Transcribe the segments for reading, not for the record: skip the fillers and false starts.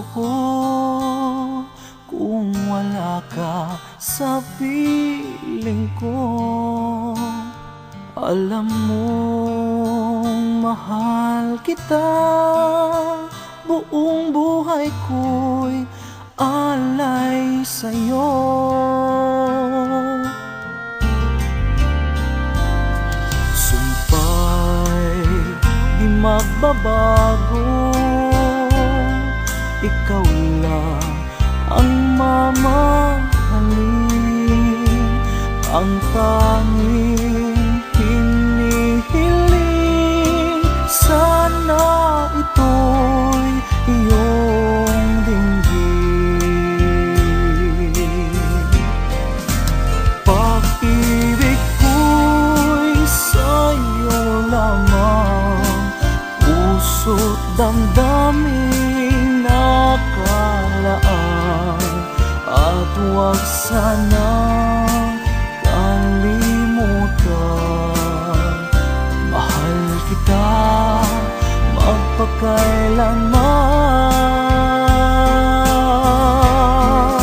magbabago kung wala ka sa piling ko. Alam mong mahal kita, buong buhay ko'y alay sa'yo. Sumpa'y di magbabago, ikaw lang ang mamahalin, ang tanging hinihiling. Sana ito'y iyong dinggin. Pag-ibig ko'y sa'yo lamang, puso't damdamin nakalaan. At huwag sanang kalimutan, mahal kita magpakailanman.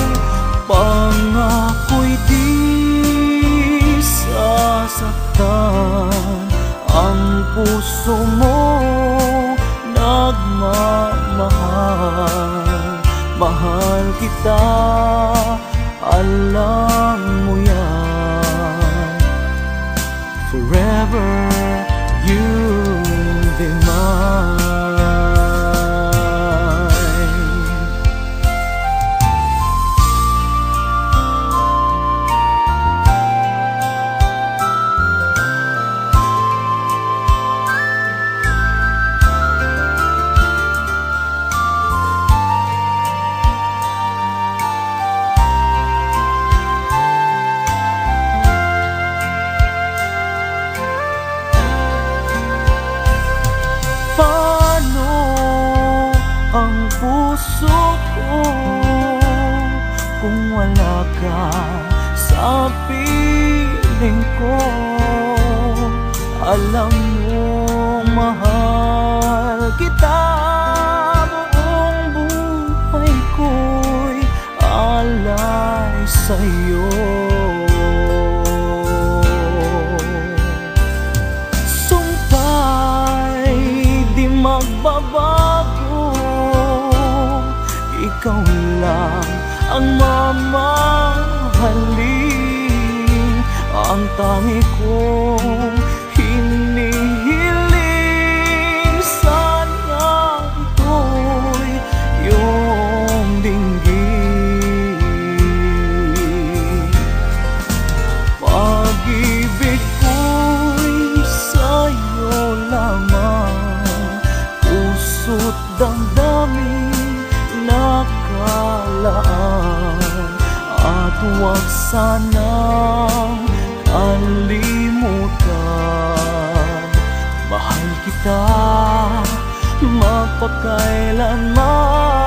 Pangako'y di sasaktan, ang puso mo nagmamahal. Mahal kita, alam mo yan. Forever you'll be mine. Paano ang puso ko kung wala ka sa piling ko? Alam mong mahal kita, buong buhay ko'y alay sa'yo. Magbabago, ikaw lang ang mamahalin, ang tangi kong hinihiling. Sana ito'y iyong dinggin. Pag-ibig ko'y sa'yo lamang, puso't damdamin nakalaan. At huwag sanang kalimutan, mahal kita magpakailanman.